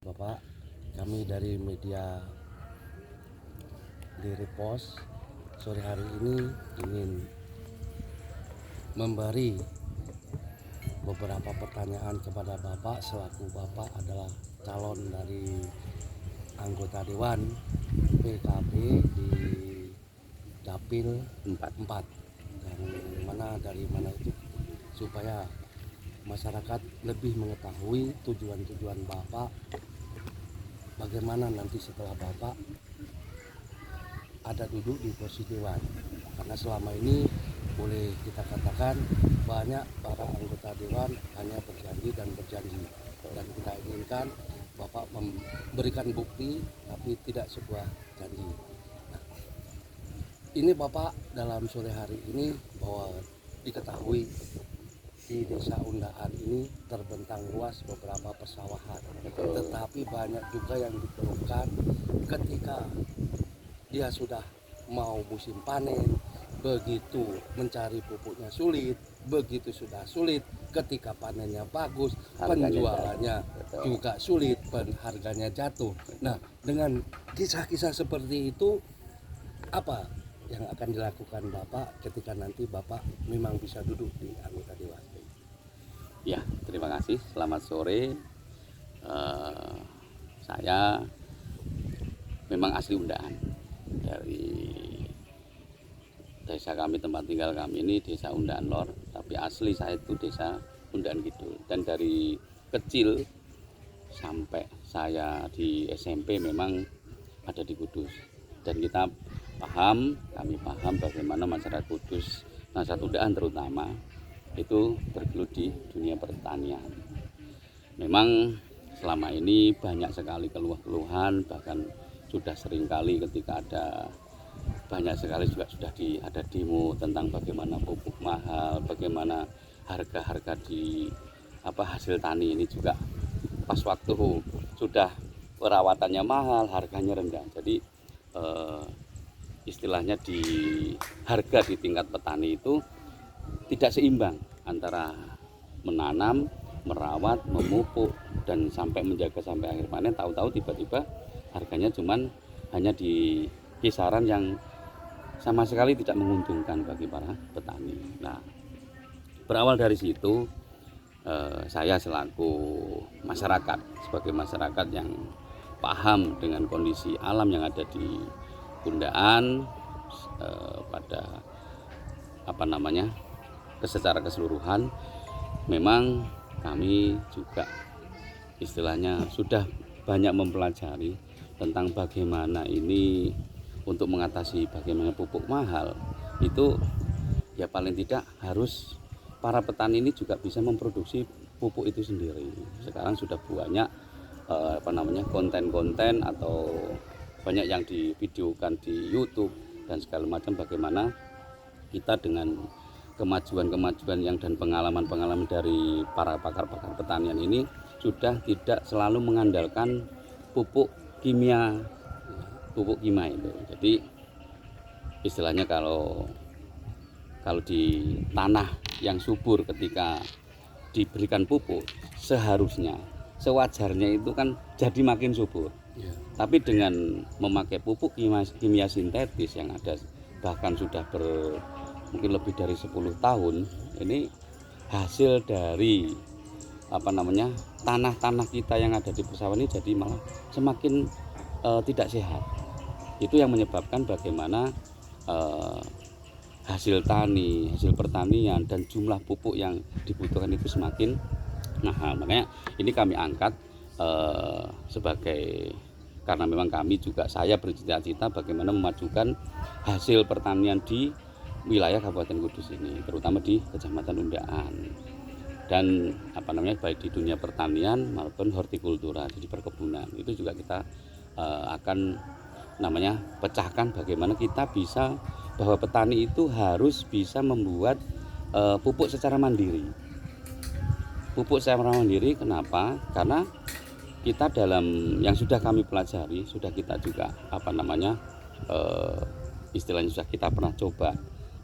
Bapak, kami dari media di Repost sore hari ini ingin memberi beberapa pertanyaan kepada Bapak selaku Bapak adalah calon dari anggota Dewan PKB di Dapil 4 dari mana itu supaya masyarakat lebih mengetahui tujuan-tujuan Bapak bagaimana nanti setelah Bapak ada duduk di kursi Dewan, karena selama ini boleh kita katakan banyak para anggota Dewan hanya berjanji dan kita inginkan Bapak memberikan bukti tapi tidak sebuah janji. Nah, ini Bapak dalam sore hari ini bahwa diketahui di Desa Undaan ini terbentang luas beberapa persawahan, tetapi banyak juga yang dikeluhkan ketika dia sudah mau musim panen, begitu mencari pupuknya sulit, begitu sudah sulit, ketika panennya bagus, penjualannya juga sulit, harganya jatuh. Nah, dengan kisah-kisah seperti itu, apa yang akan dilakukan Bapak ketika nanti Bapak memang bisa duduk di anggota Dewan? Ya, terima kasih. Selamat sore. Saya memang asli Undaan. Dari desa kami, tempat tinggal kami ini Desa Undaan Lor, tapi asli saya itu Desa Undaan Kidul. Dan dari kecil sampai saya di SMP memang ada di Kudus. Dan kami paham bagaimana masyarakat Kudus, masyarakat Undaan terutama, itu bergelut di dunia pertanian. Memang selama ini banyak sekali keluhan, bahkan sudah seringkali ketika ada banyak sekali juga sudah ada demo tentang bagaimana pupuk mahal, bagaimana harga-harga di hasil tani ini juga pas waktu sudah perawatannya mahal, harganya rendah. Jadi istilahnya di harga di tingkat petani itu tidak seimbang antara menanam, merawat, memupuk, dan sampai menjaga sampai akhir panen. Tahu-tahu tiba-tiba harganya cuman hanya di kisaran yang sama sekali tidak menguntungkan bagi para petani. Nah, berawal dari situ saya selaku masyarakat, sebagai masyarakat yang paham dengan kondisi alam yang ada di Undaan pada secara keseluruhan, memang kami juga istilahnya sudah banyak mempelajari tentang bagaimana ini untuk mengatasi bagaimana pupuk mahal itu, ya paling tidak harus para petani ini juga bisa memproduksi pupuk itu sendiri. Sekarang sudah banyak konten-konten atau banyak yang divideokan di YouTube dan segala macam, bagaimana kita dengan kemajuan yang dan pengalaman dari para pakar-pakar pertanian ini sudah tidak selalu mengandalkan pupuk kimia itu. Jadi istilahnya kalau di tanah yang subur, ketika diberikan pupuk sewajarnya itu kan jadi makin subur. Tapi dengan memakai pupuk kimia sintetis yang ada bahkan sudah mungkin lebih dari 10 tahun, ini hasil dari tanah-tanah kita yang ada di persawahan ini jadi malah semakin tidak sehat. Itu yang menyebabkan bagaimana hasil pertanian dan jumlah pupuk yang dibutuhkan itu semakin mahal. Makanya ini kami angkat karena memang saya bercita-cita bagaimana memajukan hasil pertanian di wilayah Kabupaten Kudus ini, terutama di Kecamatan Undaan, dan baik di dunia pertanian maupun hortikultura, jadi perkebunan. Itu juga kita akan pecahkan bagaimana kita bisa, bahwa petani itu harus bisa membuat pupuk secara mandiri. Kenapa? Karena kita dalam yang sudah kami pelajari, sudah kita juga istilahnya sudah kita pernah coba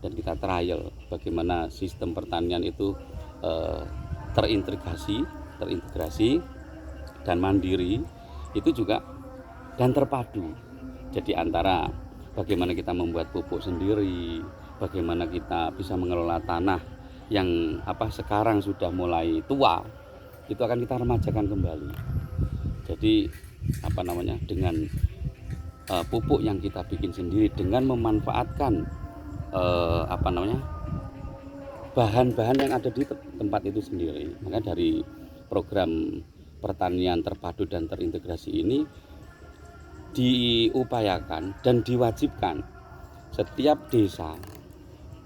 dan kita trial bagaimana sistem pertanian itu terintegrasi dan mandiri itu juga dan terpadu. Jadi antara bagaimana kita membuat pupuk sendiri, bagaimana kita bisa mengelola tanah yang sekarang sudah mulai tua, itu akan kita remajakan kembali. Jadi dengan pupuk yang kita bikin sendiri, dengan memanfaatkan bahan-bahan yang ada di tempat itu sendiri. Maka dari program pertanian terpadu dan terintegrasi ini diupayakan dan diwajibkan setiap desa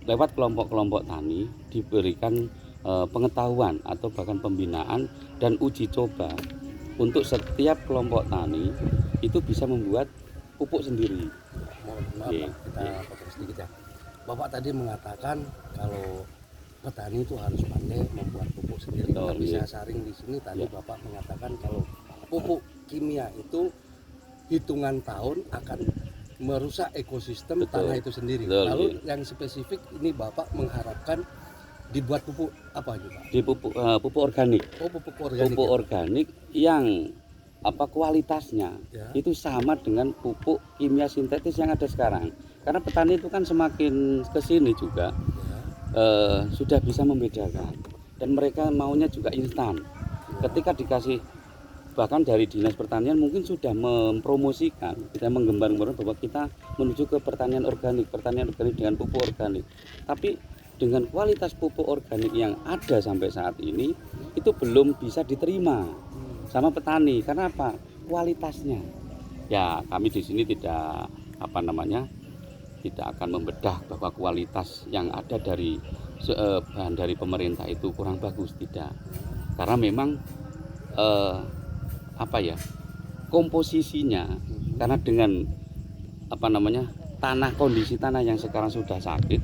lewat kelompok-kelompok tani diberikan pengetahuan atau bahkan pembinaan dan uji coba untuk setiap kelompok tani itu bisa membuat pupuk sendiri. Mohon maaf Pak, kita potong sedikit ya. Bapak tadi mengatakan kalau petani itu harus pandai membuat pupuk sendiri. Betul, Tapi saya saring di sini tadi Bapak mengatakan kalau pupuk kimia itu hitungan tahun akan merusak ekosistem tanah itu sendiri. Betul, Lalu yang spesifik ini Bapak mengharapkan dibuat pupuk apa juga? Di pupuk organik. Oh, pupuk organik. Pupuk organik yang kualitasnya itu sama dengan pupuk kimia sintetis yang ada sekarang. Karena petani itu kan semakin kesini juga sudah bisa membedakan, dan mereka maunya juga instan. Ketika dikasih, bahkan dari Dinas Pertanian mungkin sudah mempromosikan, kita menggembar-gemborkan bahwa kita menuju ke pertanian organik dengan pupuk organik. Tapi dengan kualitas pupuk organik yang ada sampai saat ini itu belum bisa diterima sama petani. Karena apa? Kualitasnya. Ya, kami di sini tidak tidak akan membedah bahwa kualitas yang ada dari bahan dari pemerintah itu kurang bagus, tidak. Karena memang komposisinya, karena dengan kondisi tanah yang sekarang sudah sakit,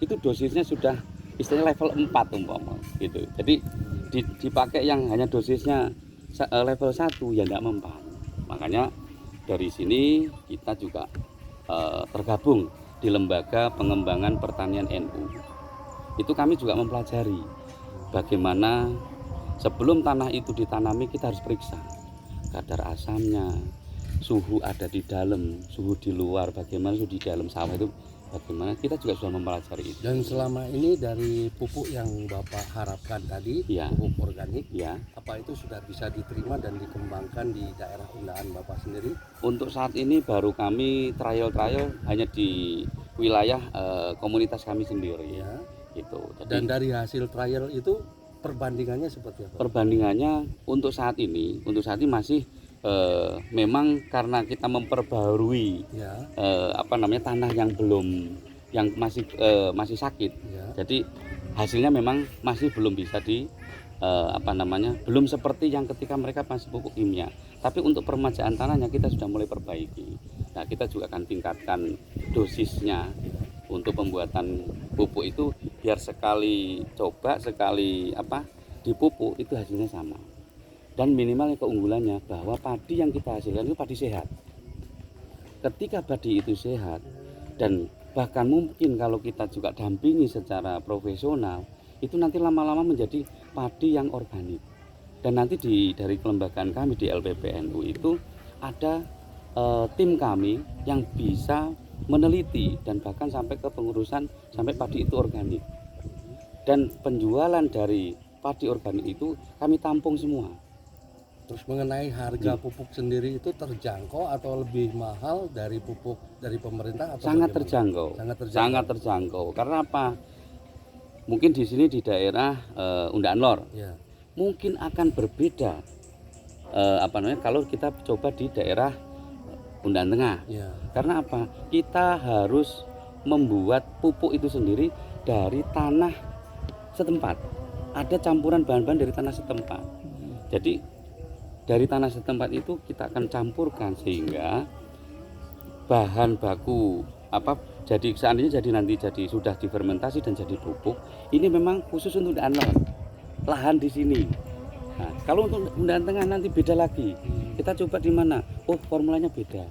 itu dosisnya sudah istilahnya level 4 umpama gitu. Jadi dipakai yang hanya dosisnya level 1 ya tidak mempan. Makanya dari sini kita juga tergabung di Lembaga Pengembangan Pertanian NU. Itu kami juga mempelajari bagaimana sebelum tanah itu ditanami kita harus periksa kadar asamnya, suhu ada di dalam, suhu di luar, bagaimana suhu di dalam sawah itu bagaimana, kita juga sudah mempelajari itu. Dan selama ini dari pupuk yang Bapak harapkan tadi, pupuk organik, apa itu sudah bisa diterima dan dikembangkan di daerah undaan Bapak sendiri? Untuk saat ini baru kami trial hanya di wilayah komunitas kami sendiri. Gitu. Jadi, dan dari hasil trial itu perbandingannya seperti apa? Perbandingannya untuk saat ini masih memang karena kita memperbarui tanah yang masih sakit, jadi hasilnya memang masih belum bisa belum seperti yang ketika mereka masih pupuk kimia. Tapi untuk peremajaan tanahnya kita sudah mulai perbaiki. Nah, kita juga akan tingkatkan dosisnya untuk pembuatan pupuk itu biar sekali dipupuk itu hasilnya sama. Dan minimal keunggulannya bahwa padi yang kita hasilkan itu padi sehat. Ketika padi itu sehat, dan bahkan mungkin kalau kita juga dampingi secara profesional, itu nanti lama-lama menjadi padi yang organik. Dan nanti dari kelembagaan kami di LPPNU itu ada tim kami yang bisa meneliti dan bahkan sampai ke pengurusan sampai padi itu organik. Dan penjualan dari padi organik itu kami tampung semua. Terus mengenai harga pupuk sendiri itu terjangkau atau lebih mahal dari pupuk dari pemerintah? Atau sangat terjangkau. Sangat terjangkau. Karena apa? Mungkin di sini di daerah Undaan Lor, mungkin akan berbeda. Kalau kita coba di daerah Undaan Tengah. Karena apa? Kita harus membuat pupuk itu sendiri dari tanah setempat. Ada campuran bahan-bahan dari tanah setempat. Jadi dari tanah setempat itu kita akan campurkan sehingga bahan baku jadi seandainya nanti sudah difermentasi dan jadi pupuk, ini memang khusus untuk Undaan Lor, lahan di sini. Nah, kalau untuk Undaan Tengah nanti beda lagi. Kita coba di mana? Oh, formulanya beda.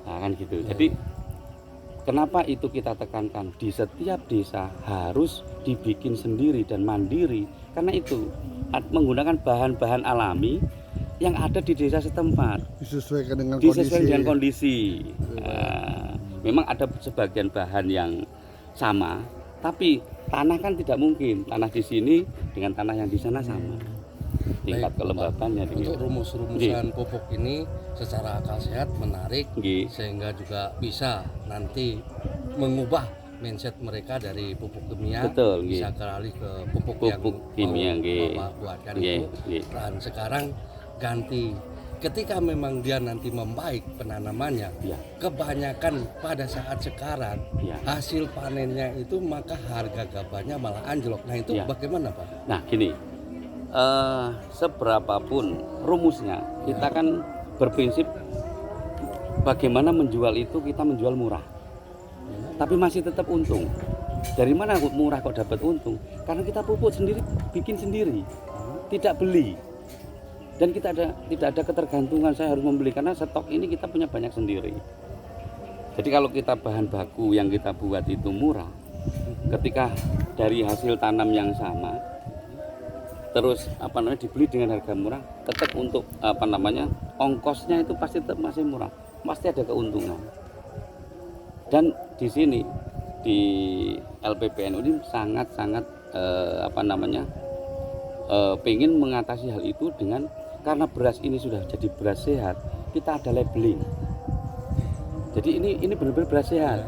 Nah, kan gitu. Jadi kenapa itu kita tekankan di setiap desa harus dibikin sendiri dan mandiri? Karena itu menggunakan bahan-bahan alami yang ada di desa setempat. Disesuaikan dengan Kondisi. Nah, memang ada sebagian bahan yang sama, tapi tanah kan tidak mungkin. Tanah di sini dengan tanah yang di sana sama. Tingkat Baik, kelembabannya. Untuk rumus-rumusan pupuk ini secara akal sehat menarik, Nggih. sehingga juga bisa nanti mengubah mindset mereka dari pupuk kimia Betul, nggih. bisa beralih ke pupuk yang kimia, mau nggih. Bapak buatkan Nggih, itu. nggih. Dan sekarang ganti, ketika memang dia nanti membaik penanamannya, Ya. kebanyakan pada saat sekarang Ya. hasil panennya itu maka harga gabahnya malah anjlok. Nah itu Ya. bagaimana Pak? Nah gini, seberapapun rumusnya, kita kan berprinsip bagaimana menjual itu kita menjual murah, tapi masih tetap untung. Dari mana murah kok dapat untung? Karena kita pupuk sendiri, bikin sendiri, tidak beli. Dan kita tidak ada ketergantungan saya harus membeli, karena stok ini kita punya banyak sendiri. Jadi kalau kita bahan baku yang kita buat itu murah, ketika dari hasil tanam yang sama, terus dibeli dengan harga murah, tetap untuk ongkosnya itu pasti tetap masih murah, pasti ada keuntungan. Dan di sini di LPPNU ini sangat-sangat pengen mengatasi hal itu dengan, karena beras ini sudah jadi beras sehat, kita ada labeling. Jadi ini benar-benar beras sehat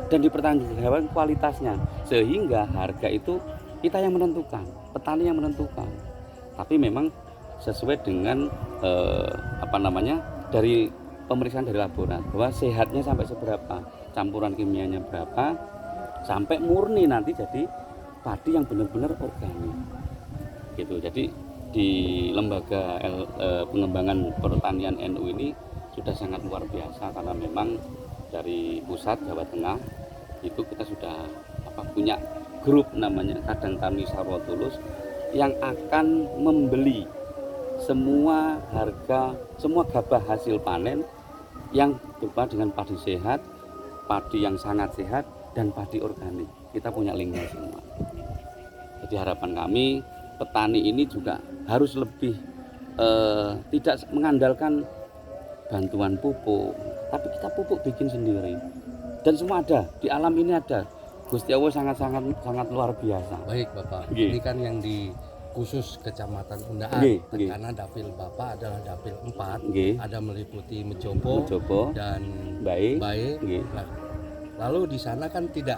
dan dipertanggungjawabkan kualitasnya, sehingga harga itu kita yang menentukan, petani yang menentukan. Tapi memang sesuai dengan dari pemeriksaan dari laboratorium bahwa sehatnya sampai seberapa, campuran kimianya berapa, sampai murni nanti jadi padi yang benar-benar organik. Gitu. Jadi di lembaga pengembangan pertanian NU ini sudah sangat luar biasa, karena memang dari pusat Jawa Tengah itu kita sudah punya grup namanya Kadang Tani Sarwo Tulus yang akan membeli semua gabah hasil panen yang berupa dengan padi sehat, padi yang sangat sehat, dan padi organik. Kita punya linknya semua. Jadi harapan kami petani ini juga harus lebih tidak mengandalkan bantuan pupuk, tapi kita pupuk bikin sendiri. Dan semua ada di alam ini ada. Gusti Allah sangat luar biasa. Baik Bapak, Nggih. ini kan yang di khusus Kecamatan Undaan, Nggih, nggih. karena dapil Bapak adalah dapil 4, Nggih. ada meliputi Mejobo Mejobo dan Bae. Bae. Nggih. Nah, lalu di sana kan tidak